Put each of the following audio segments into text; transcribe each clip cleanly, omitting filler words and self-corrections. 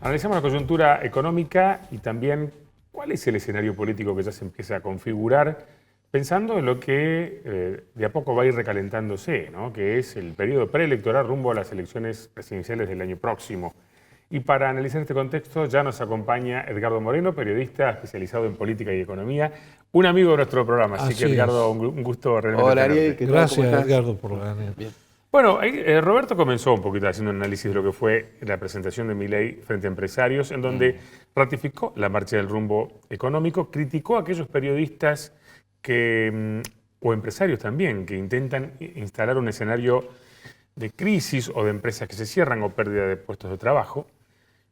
Analizamos la coyuntura económica y también cuál es el escenario político que ya se empieza a configurar, pensando en lo que de a poco va a ir recalentándose, ¿no? Que es el periodo preelectoral rumbo a las elecciones presidenciales del año próximo. Y para analizar este contexto ya nos acompaña Edgardo Moreno, periodista especializado en política y economía, un amigo de nuestro programa. Así que Edgardo, un gusto realmente. Hola, Ariel, ¿qué tal? Gracias, Edgardo, por la ganas. Bien. Bueno, Roberto comenzó un poquito haciendo un análisis de lo que fue la presentación de Milei frente a empresarios, en donde ratificó la marcha del rumbo económico, criticó a aquellos periodistas o empresarios también, que intentan instalar un escenario de crisis o de empresas que se cierran o pérdida de puestos de trabajo.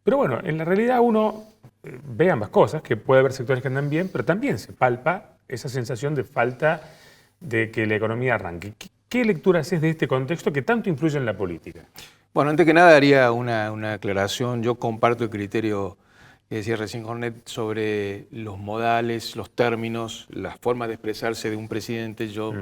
Pero bueno, en la realidad uno ve ambas cosas, que puede haber sectores que andan bien, pero también se palpa esa sensación de falta de que la economía arranque. ¿Qué lectura haces de este contexto que tanto influye en la política? Bueno, antes que nada haría una aclaración. Yo comparto el criterio que decía recién Jornet sobre los modales, los términos, las formas de expresarse de un presidente. Yo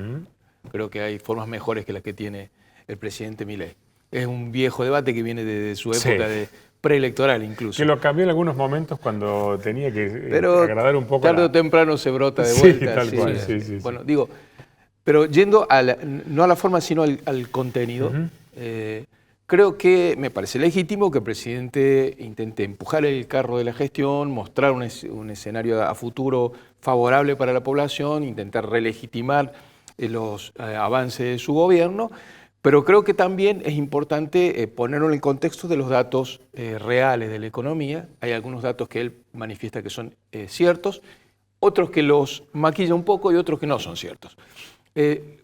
creo que hay formas mejores que las que tiene el presidente Milei. Es un viejo debate que viene desde su época de preelectoral incluso. Que lo cambió en algunos momentos cuando tenía que agradar un poco. Tarde o temprano se brota de vuelta. Sí, tal cual. Sí. Bueno, digo, pero yendo no a la forma sino al contenido, creo que me parece legítimo que el presidente intente empujar el carro de la gestión, mostrar un escenario a futuro favorable para la población, intentar relegitimar los avances de su gobierno. Pero creo que también es importante ponerlo en el contexto de los datos reales de la economía. Hay algunos datos que él manifiesta que son ciertos, otros que los maquilla un poco y otros que no son ciertos.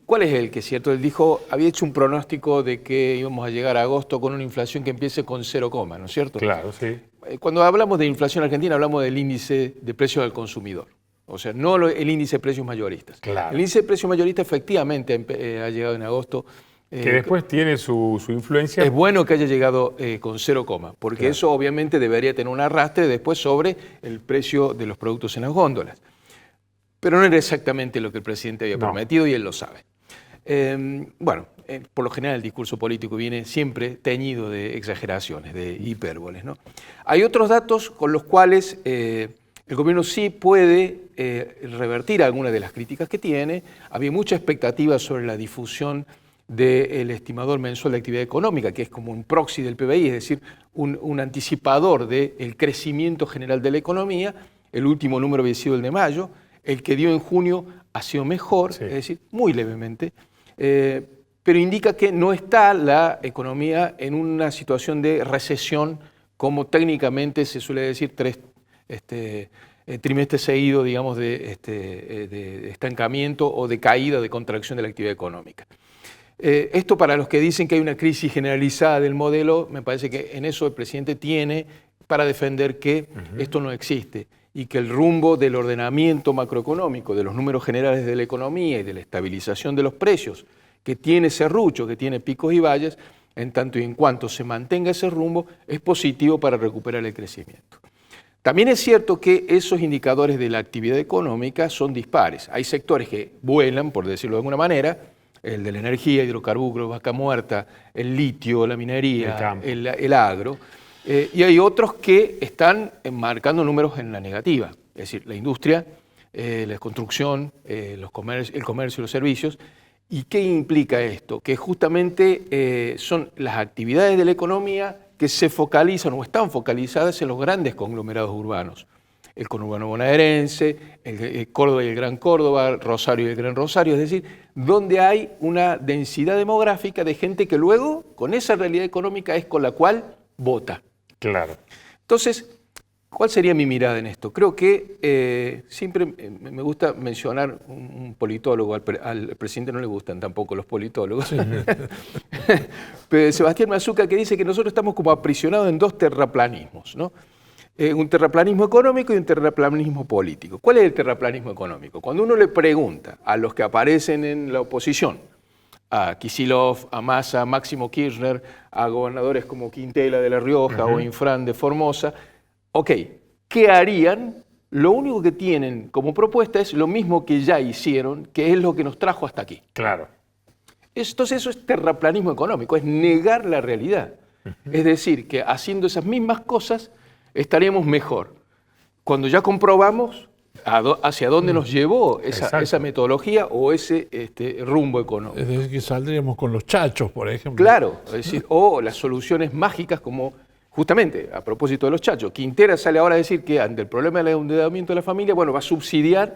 ¿Cuál es el que es cierto? Él dijo, había hecho un pronóstico de que íbamos a llegar a agosto con una inflación que empiece con 0, ¿no es cierto? Claro, sí. Cuando hablamos de inflación argentina hablamos del índice de precios del consumidor. O sea, no el índice de precios mayoristas. Claro. El índice de precios mayoristas efectivamente ha llegado en agosto. Que después tiene su influencia. Es bueno que haya llegado con 0, porque claro, eso obviamente debería tener un arrastre después sobre el precio de los productos en las góndolas. Pero no era exactamente lo que el presidente había prometido y él lo sabe. Por lo general el discurso político viene siempre teñido de exageraciones, de hipérboles, ¿no? Hay otros datos con los cuales el gobierno sí puede revertir algunas de las críticas que tiene. Había mucha expectativa sobre la difusión del estimador mensual de actividad económica, que es como un proxy del PBI, es decir, un anticipador del crecimiento general de la economía. El último número había sido el de mayo, el que dio en junio ha sido mejor, es decir, muy levemente, pero indica que no está la economía en una situación de recesión, como técnicamente se suele decir, 3 trimestres seguidos, digamos, de estancamiento o de caída, de contracción de la actividad económica. Esto para los que dicen que hay una crisis generalizada del modelo, me parece que en eso el presidente tiene para defender que esto no existe y que el rumbo del ordenamiento macroeconómico, de los números generales de la economía y de la estabilización de los precios, que tiene serrucho, que tiene picos y valles, en tanto y en cuanto se mantenga ese rumbo, es positivo para recuperar el crecimiento. También es cierto que esos indicadores de la actividad económica son dispares. Hay sectores que vuelan, por decirlo de alguna manera, el de la energía, hidrocarburos, vaca muerta, el litio, la minería, el agro, y hay otros que están marcando números en la negativa, es decir, la industria, la construcción, el comercio y los servicios. ¿Y qué implica esto? Que justamente son las actividades de la economía que se focalizan o están focalizadas en los grandes conglomerados urbanos. El conurbano bonaerense, el Córdoba y el Gran Córdoba, Rosario y el Gran Rosario, es decir, donde hay una densidad demográfica de gente que luego, con esa realidad económica, es con la cual vota. Claro. Entonces, ¿cuál sería mi mirada en esto? Creo que siempre me gusta mencionar un politólogo, al presidente no le gustan tampoco los politólogos, pero Sebastián Mazuca, que dice que nosotros estamos como aprisionados en 2 terraplanismos, ¿no? Un terraplanismo económico y un terraplanismo político. ¿Cuál es el terraplanismo económico? Cuando uno le pregunta a los que aparecen en la oposición, a Kicillof, a Massa, a Máximo Kirchner, a gobernadores como Quintela de La Rioja o Infran de Formosa, ok, ¿qué harían? Lo único que tienen como propuesta es lo mismo que ya hicieron, que es lo que nos trajo hasta aquí. Claro. Entonces eso es terraplanismo económico, es negar la realidad. Es decir, que haciendo esas mismas cosas estaríamos mejor. Cuando ya comprobamos hacia dónde nos llevó esa metodología o ese rumbo económico. Es decir, que saldríamos con los chachos, por ejemplo. Claro, es decir, o las soluciones mágicas como, justamente, a propósito de los chachos, Quintera sale ahora a decir que ante el problema del endeudamiento de la familia, bueno, va a subsidiar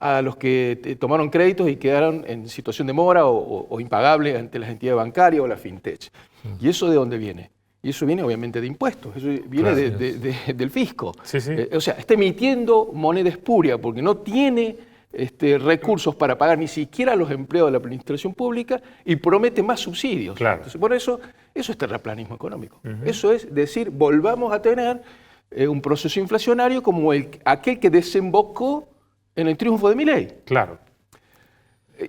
a los que tomaron créditos y quedaron en situación de mora o impagable ante las entidades bancarias o la fintech. ¿Y eso de dónde viene? Y eso viene obviamente de impuestos, eso viene del fisco. Sí, sí. O sea, está emitiendo moneda espuria porque no tiene recursos para pagar ni siquiera a los empleados de la administración pública y promete más subsidios. Claro. Entonces, por eso es terraplanismo económico. Eso es decir, volvamos a tener un proceso inflacionario como aquel que desembocó en el triunfo de Milei. Claro.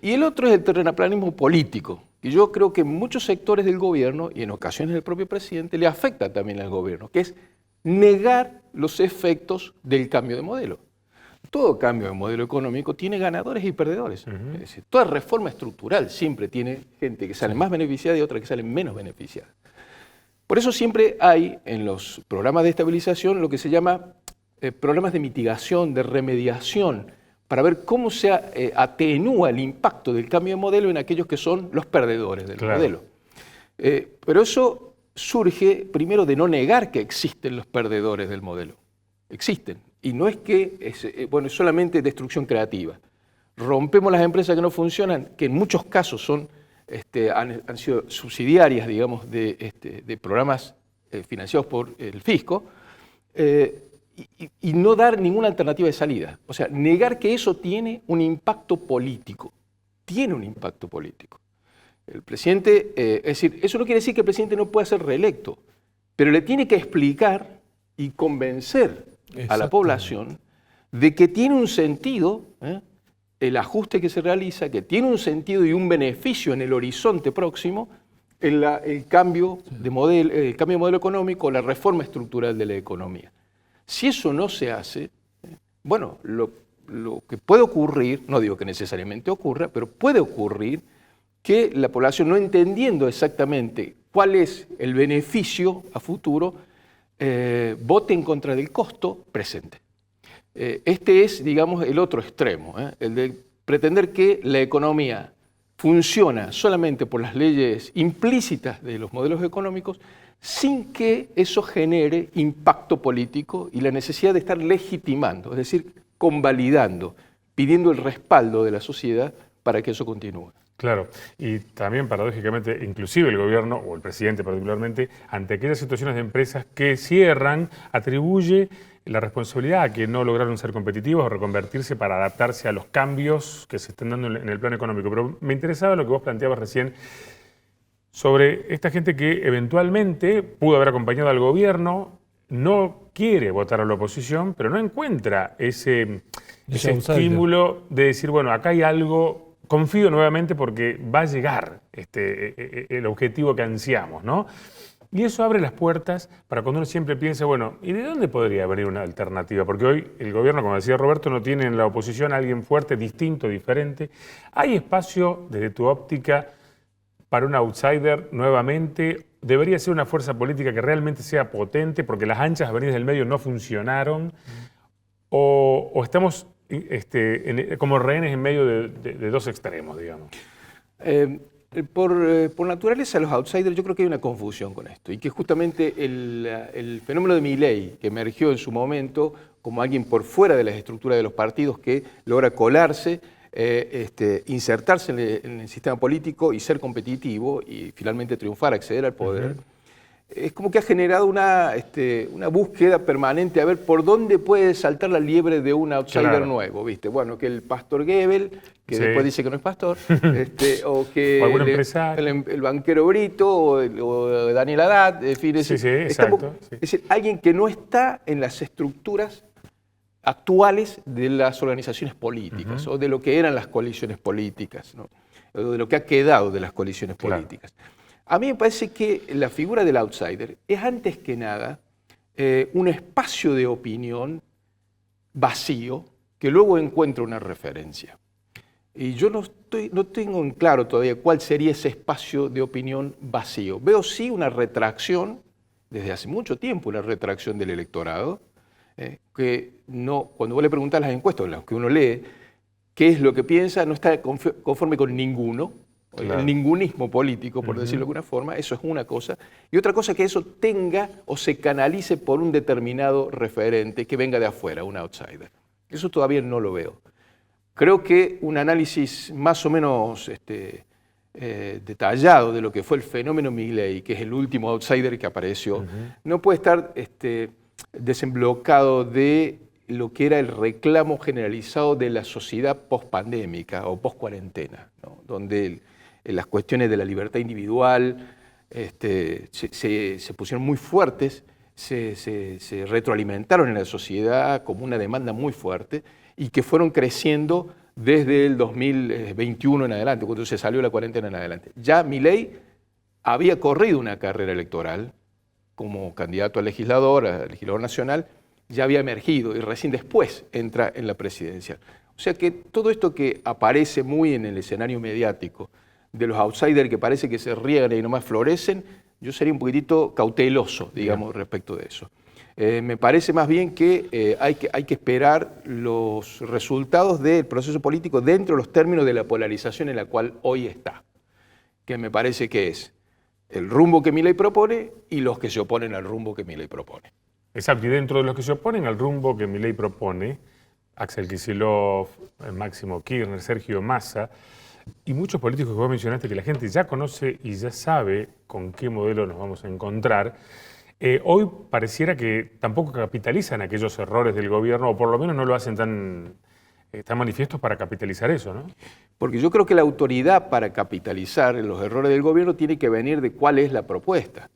Y el otro es el terraplanismo político. Y yo creo que en muchos sectores del gobierno, y en ocasiones el propio presidente, le afecta también al gobierno, que es negar los efectos del cambio de modelo. Todo cambio de modelo económico tiene ganadores y perdedores. Es decir, toda reforma estructural siempre tiene gente que sale más beneficiada y otra que sale menos beneficiada. Por eso siempre hay en los programas de estabilización lo que se llama programas de mitigación, de remediación, para ver cómo se atenúa el impacto del cambio de modelo en aquellos que son los perdedores del modelo. Pero eso surge primero de no negar que existen los perdedores del modelo. Existen. Y no es que es solamente destrucción creativa. Rompemos las empresas que no funcionan, que en muchos casos han sido subsidiarias, digamos, de programas financiados por el fisco, y no dar ninguna alternativa de salida. O sea, negar que eso tiene un impacto político. Tiene un impacto político. El presidente, es decir, eso no quiere decir que el presidente no pueda ser reelecto, pero le tiene que explicar y convencer a la población de que tiene un sentido el ajuste que se realiza, que tiene un sentido y un beneficio en el horizonte próximo el cambio de modelo económico, la reforma estructural de la economía. Si eso no se hace, bueno, lo que puede ocurrir, no digo que necesariamente ocurra, pero puede ocurrir que la población, no entendiendo exactamente cuál es el beneficio a futuro, vote en contra del costo presente. Este es, digamos, el otro extremo, el de pretender que la economía funciona solamente por las leyes implícitas de los modelos económicos, sin que eso genere impacto político y la necesidad de estar legitimando, es decir, convalidando, pidiendo el respaldo de la sociedad para que eso continúe. Claro, y también paradójicamente, inclusive el gobierno, o el presidente particularmente, ante aquellas situaciones de empresas que cierran, atribuye la responsabilidad a que no lograron ser competitivos o reconvertirse para adaptarse a los cambios que se están dando en el plano económico. Pero me interesaba lo que vos planteabas recién sobre esta gente que eventualmente pudo haber acompañado al gobierno, no quiere votar a la oposición, pero no encuentra ese estímulo de decir, bueno, acá hay algo, confío nuevamente porque va a llegar el objetivo que ansiamos, ¿no? Y eso abre las puertas para cuando uno siempre piensa, bueno, ¿y de dónde podría venir una alternativa? Porque hoy el gobierno, como decía Roberto, no tiene en la oposición a alguien fuerte, distinto, diferente. ¿Hay espacio, desde tu óptica, para un outsider nuevamente? ¿Debería ser una fuerza política que realmente sea potente porque las anchas avenidas del medio no funcionaron? ¿O estamos como rehenes en medio de dos extremos, digamos? Por naturaleza, los outsiders, yo creo que hay una confusión con esto y que justamente el fenómeno de Milei, que emergió en su momento como alguien por fuera de las estructuras de los partidos que logra colarse, insertarse en el sistema político y ser competitivo y finalmente triunfar, acceder al poder, es como que ha generado una búsqueda permanente a ver por dónde puede saltar la liebre de un outsider nuevo, ¿viste? Bueno, que el pastor Goebbels, que después dice que no es pastor, o que el banquero Brito, o Daniel Haddad, en fin, es decir, alguien que no está en las estructuras actuales de las organizaciones políticas, o de lo que eran las coaliciones políticas, ¿no? O de lo que ha quedado de las coaliciones políticas. A mí me parece que la figura del outsider es antes que nada un espacio de opinión vacío que luego encuentra una referencia. Y yo no tengo en claro todavía cuál sería ese espacio de opinión vacío. Veo sí una retracción desde hace mucho tiempo una retracción del electorado, que no, cuando vos le preguntás las encuestas, las que uno lee, qué es lo que piensa, no está conforme con ninguno, claro. El ningunismo político, por decirlo de alguna forma, eso es una cosa, y otra cosa que eso tenga o se canalice por un determinado referente que venga de afuera, un outsider. Eso todavía no lo veo. Creo que un análisis más o menos detallado de lo que fue el fenómeno Milei, que es el último outsider que apareció, no puede estar desemblocado de lo que era el reclamo generalizado de la sociedad post-pandémica o post-cuarentena, ¿no? Donde las cuestiones de la libertad individual se pusieron muy fuertes, se retroalimentaron en la sociedad como una demanda muy fuerte y que fueron creciendo desde el 2021 en adelante, cuando se salió la cuarentena en adelante. Ya Milei había corrido una carrera electoral como candidato a legislador nacional, ya había emergido y recién después entra en la presidencia. O sea que todo esto que aparece muy en el escenario mediático, de los outsiders que parece que se riegan y nomás florecen, yo sería un poquitito cauteloso, digamos, respecto de eso. Me parece más bien que hay que esperar los resultados del proceso político dentro de los términos de la polarización en la cual hoy está, que me parece que es el rumbo que Milei propone y los que se oponen al rumbo que Milei propone. Exacto, y dentro de los que se oponen al rumbo que Milei propone, Axel Kicillof, Máximo Kirchner, Sergio Massa, y muchos políticos que vos mencionaste que la gente ya conoce y ya sabe con qué modelo nos vamos a encontrar, hoy pareciera que tampoco capitalizan aquellos errores del gobierno, o por lo menos no lo hacen tan manifiestos para capitalizar eso, ¿no? Porque yo creo que la autoridad para capitalizar los errores del gobierno tiene que venir de cuál es la propuesta.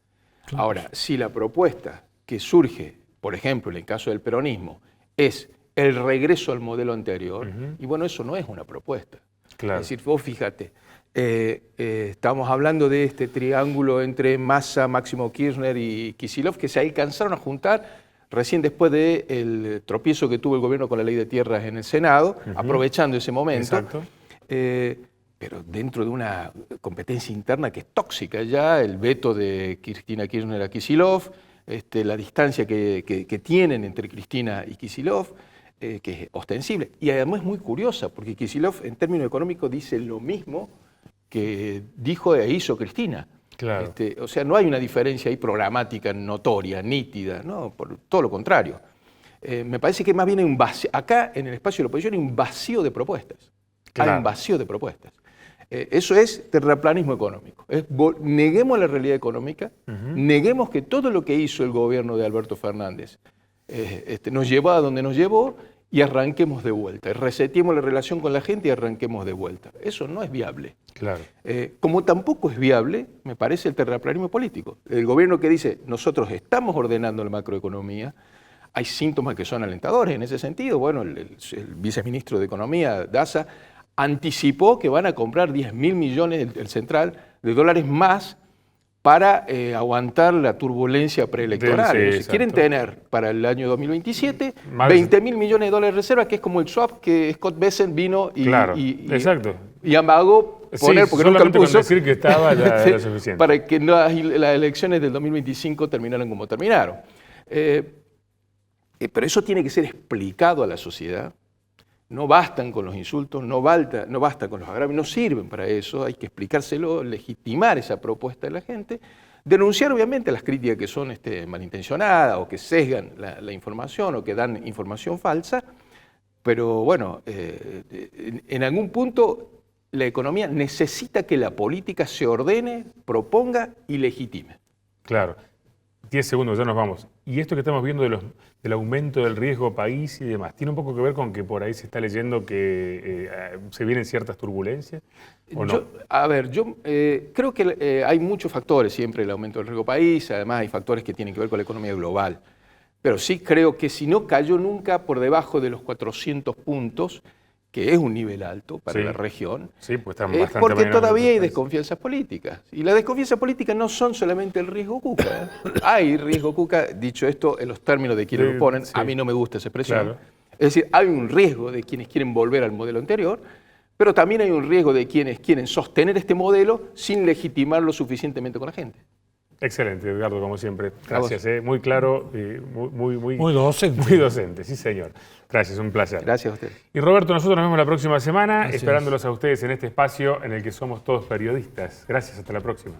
Claro. Ahora, si la propuesta que surge, por ejemplo, en el caso del peronismo, es el regreso al modelo anterior, y bueno, eso no es una propuesta. Claro. Es decir, vos fíjate, estamos hablando de este triángulo entre Massa, Máximo Kirchner y Kicillof, que se alcanzaron a juntar recién después del tropiezo que tuvo el gobierno con la ley de tierras en el Senado, aprovechando ese momento. Exacto. Pero dentro de una competencia interna que es tóxica ya, el veto de Cristina Kirchner a Kicillof, la distancia que tienen entre Cristina y Kicillof, que es ostensible. Y además es muy curiosa, porque Kicillof en términos económicos dice lo mismo que dijo e hizo Cristina. Claro. O sea, no hay una diferencia ahí programática, notoria, nítida, ¿no? Por todo lo contrario. Me parece que más bien hay un vacío, acá en el espacio de la oposición hay un vacío de propuestas. Claro. Hay un vacío de propuestas. Eso es terraplanismo económico. Neguemos la realidad económica, neguemos que todo lo que hizo el gobierno de Alberto Fernández nos llevó a donde nos llevó y arranquemos de vuelta. Reseteemos la relación con la gente y arranquemos de vuelta. Eso no es viable. Claro. Como tampoco es viable, me parece, el terraplanismo político. El gobierno que dice, nosotros estamos ordenando la macroeconomía, hay síntomas que son alentadores en ese sentido. Bueno, el viceministro de Economía, Daza, anticipó que van a comprar 10.000 millones del Central de dólares más para aguantar la turbulencia preelectoral. Si quieren tener para el año 2027 20.000 millones de dólares de reserva, que es como el swap que Scott Bessent vino y amagó poner, porque nunca lo puso, decir que estaba ya era suficiente. Para que las elecciones del 2025 terminaran como terminaron. Pero eso tiene que ser explicado a la sociedad. No bastan con los insultos, no basta con los agravios, no sirven para eso, hay que explicárselo, legitimar esa propuesta de la gente, denunciar obviamente las críticas que son malintencionadas o que sesgan la información o que dan información falsa, pero bueno, en algún punto la economía necesita que la política se ordene, proponga y legitime. Claro. 10 segundos, ya nos vamos. Y esto que estamos viendo del aumento del riesgo país y demás, ¿tiene un poco que ver con que por ahí se está leyendo que se vienen ciertas turbulencias? ¿O no? Yo creo que hay muchos factores siempre, el aumento del riesgo país, además hay factores que tienen que ver con la economía global. Pero sí creo que si no cayó nunca por debajo de los 400 puntos, que es un nivel alto para la región, pues es porque todavía hay desconfianzas políticas. Y las desconfianzas políticas no son solamente el riesgo Cuca. Hay riesgo Cuca, dicho esto en los términos de quienes lo ponen, a mí no me gusta esa expresión. Claro. Es decir, hay un riesgo de quienes quieren volver al modelo anterior, pero también hay un riesgo de quienes quieren sostener este modelo sin legitimarlo suficientemente con la gente. Excelente, Edgardo, como siempre. Gracias, muy claro, Muy docente. Muy docente, sí señor. Gracias, un placer. Gracias a usted. Y Roberto, nosotros nos vemos la próxima semana, Gracias. esperándolos a ustedes en este espacio en el que somos todos periodistas. Gracias, hasta la próxima.